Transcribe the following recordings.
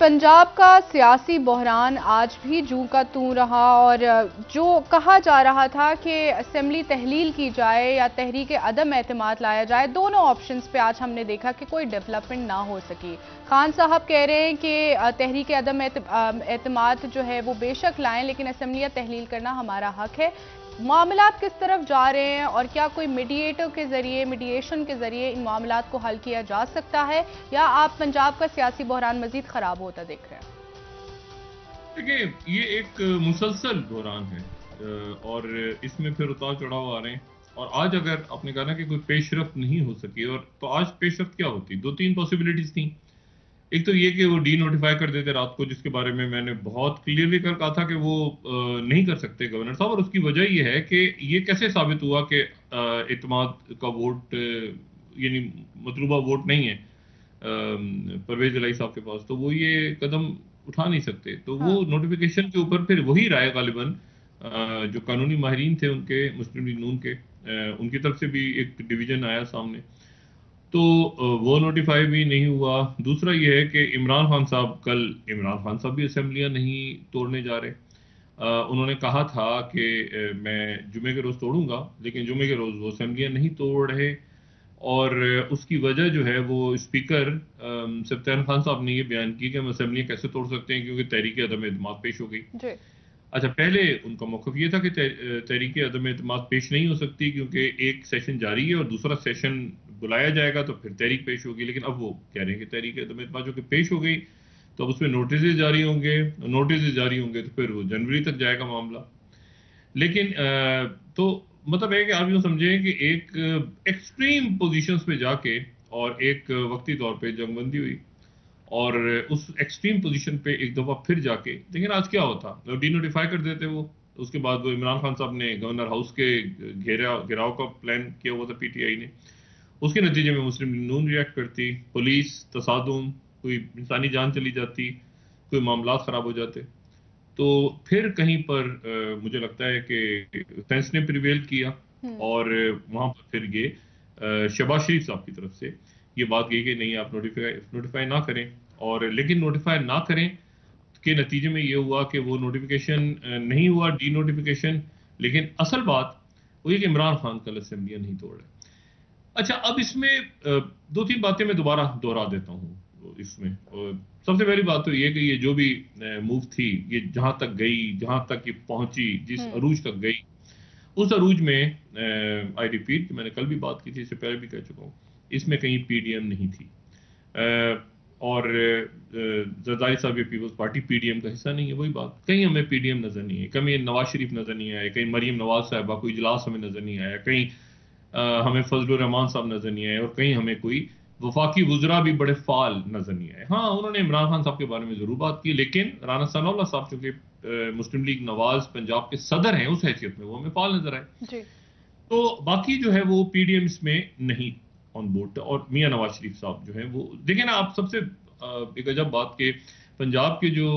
पंजाब का सियासी बहरान आज भी जूं का तूं रहा और जो कहा जा रहा था कि असेंबली तहलील की जाए या तहरीक अदम एतमाद लाया जाए, दोनों ऑप्शंस पे आज हमने देखा कि कोई डेवलपमेंट ना हो सकी। खान साहब कह रहे हैं कि तहरीक अदम एतमाद जो है वो बेशक लाएं, लेकिन असेंबलियां तहलील करना हमारा हक है। मामलात किस तरफ जा रहे हैं और क्या कोई मीडिएटर के जरिए, मीडिएशन के जरिए इन मामलात को हल किया जा सकता है, या आप पंजाब का सियासी बहरान मजीद खराब होता देख रहे हैं? देखिए, ये एक मुसलसल दौरान है और इसमें फिर उतार चढ़ाव आ रहे हैं। और आज अगर आपने कहा ना कि कोई पेशरफ्त नहीं हो सकी, और तो आज पेशरफ्त क्या होती? दो तीन पॉसिबिलिटीज थी। एक तो ये कि वो डी नोटिफाई कर देते रात को, जिसके बारे में मैंने बहुत क्लियरली कर कहा था कि वो नहीं कर सकते गवर्नर साहब। और उसकी वजह ये है कि ये कैसे साबित हुआ कि इत्तेमाद का वोट यानी मतलूबा वोट नहीं है परवेज इलाही साहब के पास, तो वो ये कदम उठा नहीं सकते। तो वो हाँ। नोटिफिकेशन के ऊपर फिर वही राय गालिबन जो कानूनी माहिरीन थे उनके, मुस्लिम लीग नून के, उनकी तरफ से भी एक डिवीजन आया सामने। तो वो नोटिफाई भी नहीं हुआ। दूसरा ये है कि इमरान खान साहब, कल इमरान खान साहब भी असेंबलियां नहीं तोड़ने जा रहे। उन्होंने कहा था कि मैं जुमे के रोज तोड़ूंगा, लेकिन जुमे के रोज वो असेंबलियां नहीं तोड़ रहे। और उसकी वजह जो है वो स्पीकर सत्यान खान साहब ने ये बयान की कि हम असेंबलियां कैसे तोड़ सकते हैं क्योंकि तहरीक अदम एतमाद पेश हो गई। जी। अच्छा, पहले उनका मौक़िफ़ ये था कि तहरीक अदम एतमाद पेश नहीं हो सकती क्योंकि एक सेशन जारी है और दूसरा सेशन बुलाया जाएगा तो फिर तहरीक पेश होगी। लेकिन अब वो कह रहे हैं कि तहरीक अदम एतमाद जो कि पेश हो गई, तो अब उसमें नोटिस जारी होंगे। नोटिस जारी होंगे तो फिर वो जनवरी तक जाएगा मामला। लेकिन तो मतलब है कि आप यूँ समझें कि एक एक्सट्रीम पोजीशंस पे जाके और एक वक्ती तौर पे जंगबंदी हुई, और उस एक्सट्रीम पोजीशन पे एक दफा फिर जाके, लेकिन आज क्या होता, डी नोटिफाई कर देते वो। उसके बाद वो इमरान खान साहब ने गवर्नर हाउस के घेराव का प्लान किया हुआ था पीटीआई ने। उसके नतीजे में मुस्लिम लीग नून रिएक्ट करती, पुलिस तसादुम, कोई इंसानी जान चली जाती, कोई मामला खराब हो जाते। तो फिर कहीं पर मुझे लगता है कि सेंस ने प्रिवेल किया, हम्म। और वहां पर फिर ये शहबाज शरीफ साहब की तरफ से ये बात गई कि नहीं, आप नोटिफाई नोटिफाई ना करें। और लेकिन नोटिफाई ना करें के नतीजे में ये हुआ कि वो नोटिफिकेशन नहीं हुआ, डी नोटिफिकेशन। लेकिन असल बात वो ये कि इमरान खान कल असेंबलियां नहीं तोड़ रहे। अच्छा, अब इसमें दो तीन बातें मैं दोबारा दोहरा देता हूँ इसमें। सबसे पहली बात तो ये कि ये जो भी मूव थी, ये जहां तक गई, जहां तक ये पहुंची, जिस हम्म। अरूज तक गई, उस अरूज में आई रिपीट, मैंने कल भी बात की थी, इससे पहले भी कह चुका हूँ, इसमें कहीं पीडीएम नहीं थी। और जरदारी साहब ये पीपल्स पार्टी पीडीएम का हिस्सा नहीं है, वही बात। कहीं हमें पीडीएम नजर नहीं है, कहीं नवाज शरीफ नजर नहीं आया, कहीं मरियम नवाज साहबा कोई इजलास हमें नजर नहीं आया, कहीं हमें फजलुर रहमान साहब नजर नहीं आए, और कहीं हमें कोई वफाकी वुजरा भी बड़े फाल नजर नहीं आए। हाँ, उन्होंने इमरान खान साहब के बारे में जरूर बात की, लेकिन राना सनाउल्लाह साहब चूंकि मुस्लिम लीग नवाज पंजाब के सदर हैं, उस हैसियत में वो हमें फाल नजर आए। जी। तो बाकी जो है वो पीडीएम्स में नहीं ऑन बोर्ड। और मियां नवाज शरीफ साहब जो है वो, देखिए ना आप, सबसे एक अजब बात के पंजाब के जो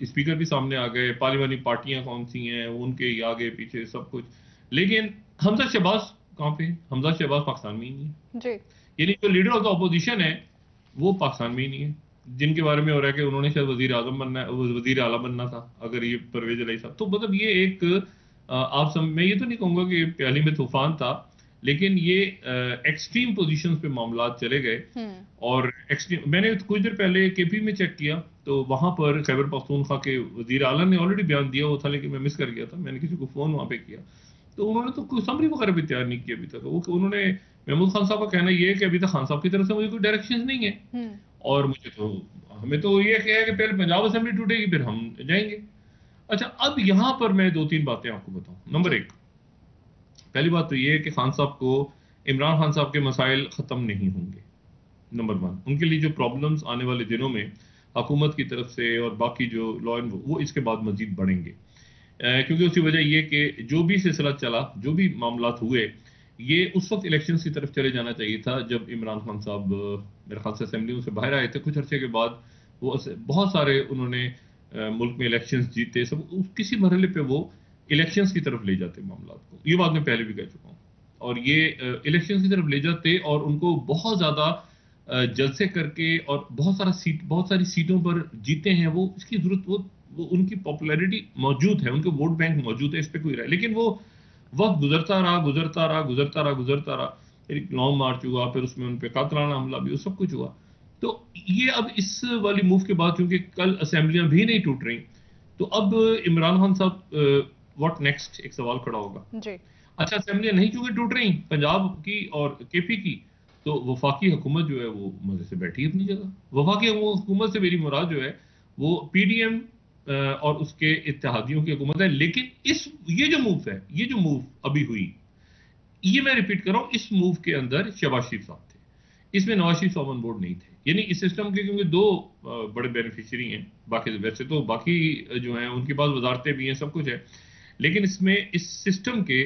स्पीकर भी सामने आ गए, पार्लियामानी पार्टियां कौन सी हैं उनके आगे पीछे सब कुछ, लेकिन हमजा शहबाज कहाँ पे? हमजा शहबाज पाकिस्तान में ही नहीं है। जी। यानी जो लीडर ऑफ द अपोजिशन है वो पाकिस्तान में ही नहीं है, जिनके बारे में हो रहा है कि उन्होंने शायद वजीर आजम बनना है, वजीर आला बनना था अगर ये परवेज इलाही साहब। तो मतलब ये एक आप मैं ये तो नहीं कहूंगा कि प्याली में तूफान था, लेकिन ये एक्सट्रीम पोजीशंस पे मामला चले गए। हम्म। और एक्सट्रीम, मैंने कुछ देर पहले केपी में चेक किया तो वहां पर खैबर पख्तूनख्वा के वजीर आला ने ऑलरेडी बयान दिया हुआ था, लेकिन मैं मिस कर गया था, मैंने किसी को फोन वहां पे किया। तो उन्होंने तो कोई समरी वगैरह भी तैयार नहीं की अभी तक। वो उन्होंने, महमूद खान साहब का कहना ये है कि अभी तक खान साहब की तरफ से मुझे कोई डायरेक्शन नहीं है। हम्म। और मुझे तो, हमें तो ये क्या है कि पहले पंजाब असेंबली टूटेगी फिर हम जाएंगे। अच्छा, अब यहां पर मैं दो तीन बातें आपको बताऊं। नंबर जी। एक, पहली बात तो ये है कि खान साहब को, इमरान खान साहब के मसाइल खत्म नहीं होंगे। नंबर वन, उनके लिए जो प्रॉब्लम्स आने वाले दिनों में हुकूमत की तरफ से और बाकी जो लॉ एंड वो इसके बाद मजीद बढ़ेंगे। क्योंकि उसकी वजह ये कि जो भी सिलसिला चला, जो भी मामलात हुए, ये उस वक्त इलेक्शंस की तरफ चले जाना चाहिए था जब इमरान खान साहब मेरे ख्याल से असेंबली से बाहर आए थे कुछ अरसे के बाद। वो बहुत सारे उन्होंने मुल्क में इलेक्शंस जीते, सब किसी मरहले पे वो इलेक्शंस की तरफ ले जाते मामलात को। ये बात मैं पहले भी कह चुका हूँ। और ये इलेक्शंस की तरफ ले जाते और उनको बहुत ज्यादा जलसे करके और बहुत सारी सीटों पर जीते हैं, वो इसकी जरूरत, वो उनकी पॉपुलैरिटी मौजूद है, उनके वोट बैंक मौजूद है, इस पे कोई राय, लेकिन वो वक्त गुजरता रहा गुजरता रहा गुजरता रहा गुजरता रहा, फिर एक लॉन्ग मार्च हुआ, फिर उसमें उन पे कातलाना हमला भी, सब कुछ हुआ। तो ये अब इस वाली मूव के बाद, क्योंकि कल असेंबलियां भी नहीं टूट रही, तो अब इमरान खान साहब व्हाट नेक्स्ट, एक सवाल खड़ा होगा। जी। अच्छा, असेंबलियां नहीं क्योंकि टूट रही पंजाब की और केपी की, तो वफाकी हुकूमत जो है वो मजे से बैठी है अपनी जगह। वफाकी हुकूमत से मेरी मुराद जो है वो पीडीएम और उसके इत्तेहादियों की हुकूमत है। लेकिन ये जो मूव अभी हुई, ये मैं रिपीट कर रहा हूं, इस मूव के अंदर शहबाज शरीफ साहब थे, इसमें नवाज शरीफ साहब ऑन बोर्ड नहीं थे। यानी इस सिस्टम के क्योंकि दो बड़े बेनिफिशियरी हैं, बाकी वैसे तो बाकी जो हैं उनके पास वजारतें भी हैं, सब कुछ है, लेकिन इसमें इस सिस्टम के,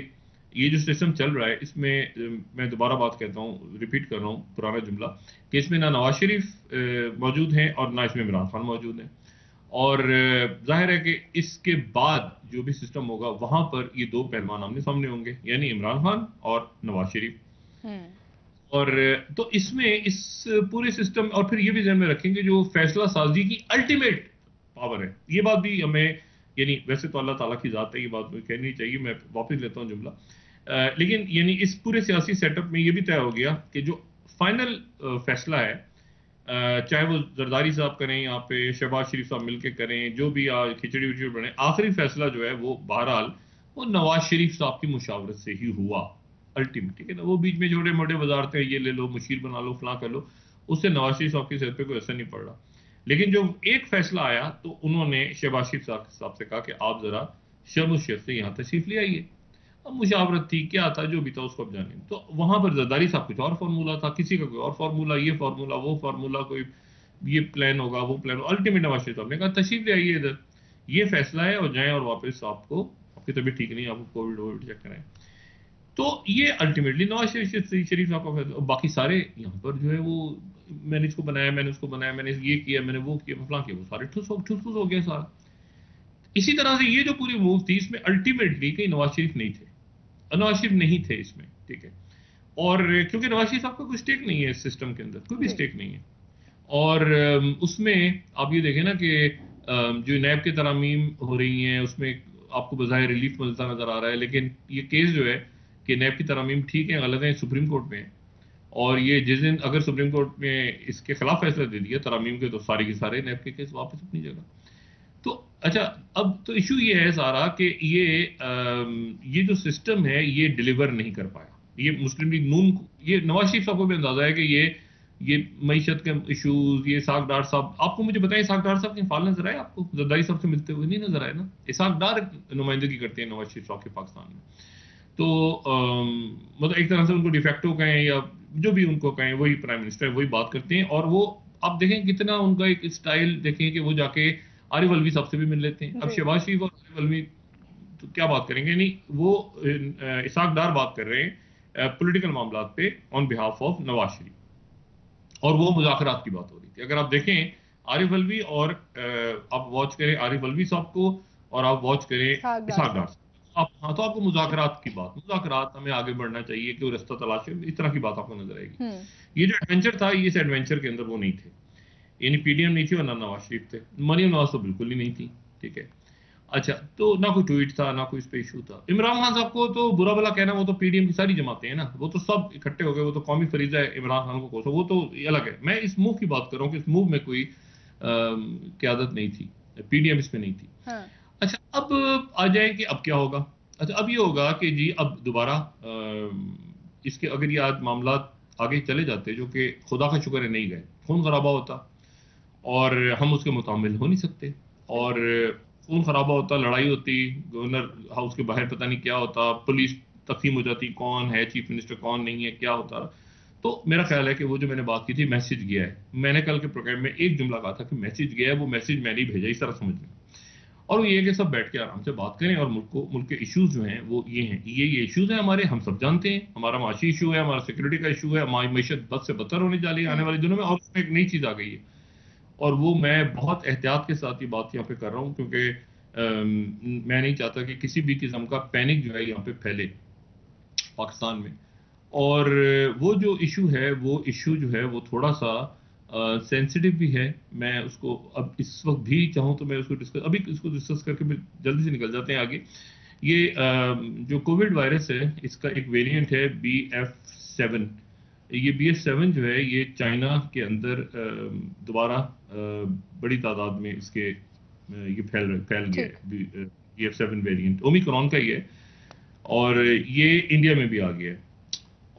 ये जो सिस्टम चल रहा है इसमें मैं दोबारा बात कहता हूँ, रिपीट कर रहा हूँ पुराना जुमला, कि इसमें ना नवाज शरीफ मौजूद हैं और ना इसमें इमरान खान मौजूद हैं। और जाहिर है कि इसके बाद जो भी सिस्टम होगा वहां पर ये दो पहलवान आमने सामने होंगे, यानी इमरान खान और नवाज शरीफ। और तो इसमें इस पूरे सिस्टम, और फिर ये भी ध्यान में रखेंगे जो फैसला साजी की अल्टीमेट पावर है, ये बात भी हमें, यानी वैसे तो अल्लाह ताला की जात है, ये बात मुझे कहनी चाहिए, मैं वापस लेता हूँ जुमला, लेकिन यानी इस पूरे सियासी सेटअप में ये भी तय हो गया कि जो फाइनल फैसला है, चाहे वो जरदारी साहब करें, यहाँ पे शहबाज शरीफ साहब मिलके करें, जो भी खिचड़ी विचड़ी बने, आखिरी फैसला जो है वो बहरहाल वो नवाज शरीफ साहब की मुशावरत से ही हुआ अल्टीमेट, ठीक है ना। वो बीच में छोटे मोटे वजारतें, ये ले लो, मुशीर बना लो, फलां कर लो, उससे नवाज शरीफ साहब की सेहत पे कोई असर नहीं पड़ रहा। लेकिन जो एक फैसला आया तो उन्होंने शहबाज शरीफ साहब से कहा कि आप जरा शर्म शेख से यहाँ तशरीफ ले आइए। अब मुशावरत थी, क्या था, जो भी था उसको अब जाने। तो वहां पर जरदारी साहब कुछ और फार्मूला था, किसी का कोई और फार्मूला, ये फार्मूला वो फार्मूला, कोई ये प्लान होगा वो प्लान। अल्टीमेट नवाज शरीफ साहब ने कहा तशरीफ ले आइए इधर, ये फैसला है, और जाएं और वापस आपको, आपकी तबीयत ठीक नहीं, आपको कोविड चेक कराएं। तो ये अल्टीमेटली नवाज शरीफ साहब का फैसला। बाकी सारे यहाँ पर जो है वो, मैंने इसको बनाया, मैंने उसको बनाया, मैंने ये किया, मैंने वो किया, फलां किया, वो सारे ठुस हो गया सारा। इसी तरह से ये जो पूरी मूव थी, इसमें अल्टीमेटली कहीं नवाज शरीफ नहीं थे, नवाज शरीफ नहीं थे इसमें, ठीक है। और क्योंकि नवाज शरीफ साहब का कोई स्टेक नहीं है इस सिस्टम के अंदर, कोई भी स्टेक नहीं है। और उसमें आप ये देखें ना कि जो नैब के तरामीम हो रही हैं उसमें आपको बजाय रिलीफ मिलता नजर आ रहा है, लेकिन ये केस जो है कि नैब की तरामीम ठीक है गलत है, सुप्रीम कोर्ट में है। और ये जिस दिन अगर सुप्रीम कोर्ट में इसके खिलाफ फैसला दे दिया तरामीम के, तो सारे के सारे नैब के केस वापस अपनी जगह। तो अच्छा, अब तो इशू ये है सारा कि ये जो सिस्टम है ये डिलीवर नहीं कर पाया। ये मुस्लिम लीग नून, ये नवाज शरीफ साहब को भी अंदाजा है कि ये मईशत के इशूज, ये इसाक डार साहब, आपको मुझे बताएं इसाक डार साहब के फाल नजर आए आपको? जरदारी साहब से मिलते हुए नहीं नजर आए ना। इसाक डार नुमाइंदगी करते हैं नवाज शरीफ साहब के पाकिस्तान में, तो मतलब एक तरह से उनको डिफेक्टो कहें या जो भी उनको कहें, वही प्राइम मिनिस्टर, वही बात करते हैं। और वो आप देखें कितना उनका एक स्टाइल देखें कि वो जाके आरिफ अलवी साहब से भी मिल लेते हैं। अब शहबाज शरीफ और आरिफ अलवी तो क्या बात करेंगे, नहीं वो इसाक डार बात कर रहे हैं पॉलिटिकल मामला पे on behalf of Nawaz Sharif, और वो मुज़ाकरात की बात हो रही थी। अगर आप देखें आरिफ अलवी और आप वॉच करें आरिफ अलवी साहब को और आप वॉच करें इसाक डार, आप हाँ, तो आपको मुज़ाकरात की बात, मुज़ाकरात हमें आगे बढ़ना चाहिए, कोई रास्ता तलाशे, इस तरह की बात आपको नजर आएगी। ये जो एडवेंचर था, इस एडवेंचर के अंदर वो नहीं थे, यानी पीडीएम नहीं थी और ना नवाज शरीफ थे, मरियम नवाज तो बिल्कुल ही नहीं थी, ठीक है। अच्छा, तो ना कोई ट्वीट था, ना कोई इस पे इशू था। इमरान खान साहब को तो बुरा भला कहना, वो तो पीडीएम की सारी जमातें हैं ना, वो तो सब इकट्ठे हो गए, वो तो कौमी फरीजा है इमरान खान को कोसो, वो तो अलग है। मैं इस मूव की बात कर रहा हूँ कि इस मूव में कोई क़यादत नहीं थी, पीडीएम इसमें नहीं थी। हाँ। अच्छा, अब आ जाए कि अब क्या होगा। अच्छा, अब ये होगा कि जी अब दोबारा इसके अगर ये आज मामला आगे चले जाते, जो कि खुदा का शुक्र है नहीं गए, खून खराबा होता और हम उसके मुतामिल हो नहीं सकते, और खून खराबा होता, लड़ाई होती, गवर्नर हाउस के बाहर पता नहीं क्या होता, पुलिस तकसीम हो जाती, कौन है चीफ मिनिस्टर कौन नहीं है, क्या होता। तो मेरा ख्याल है कि वो जो मैंने बात की थी, मैसेज गया है। मैंने कल के प्रोग्राम में एक जुमला कहा था कि मैसेज गया है, वो मैसेज मैंने ही भेजा, इस तरह समझ लें। और वो ये कि सब बैठ के आराम से बात करें, और मुल्क के इश्यूज जो हैं वो ये हैं, ये इश्यूज हैं हमारे, हम सब जानते हैं, हमारा माशी इशू है, हमारा सिक्योरिटी का इशू है, हमारी मैशत बद से बदतर होने जा रही है आने वाले दिनों में। और उसमें एक नई चीज आ गई है, और वो मैं बहुत एहतियात के साथ ये बात यहाँ पे कर रहा हूँ, क्योंकि मैं नहीं चाहता कि किसी भी किस्म का पैनिक जो है यहाँ पे फैले पाकिस्तान में। और वो जो इशू है वो थोड़ा सा सेंसिटिव भी है। मैं उसको अब इस वक्त भी चाहूँ तो मैं इसको डिस्कस करके मैं जल्दी से निकल जाते हैं आगे। ये जो कोविड वायरस है इसका एक वेरिएंट है BF7। ये BF7 जो है ये चाइना के अंदर दोबारा बड़ी तादाद में ये फैल गया ठीक। है। BF7 वेरिएंट ओमिक्रॉन का ही है और ये इंडिया में भी आ गया है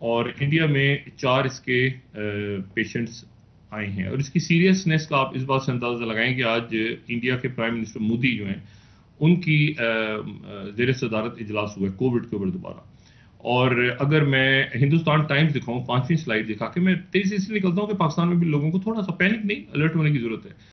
और इंडिया में 4 इसके पेशेंट्स आए हैं। और इसकी सीरियसनेस का आप इस बात से अंदाजा लगाएं कि आज इंडिया के प्राइम मिनिस्टर मोदी जो हैं उनकी ज़ेर सदारत इजलास हुआ है कोविड के ऊपर दोबारा। और अगर मैं हिंदुस्तान टाइम्स दिखाऊं 5वीं स्लाइड दिखा के मैं तेजी से निकलता हूं कि पाकिस्तान में भी लोगों को थोड़ा सा पैनिक नहीं, अलर्ट होने की जरूरत है।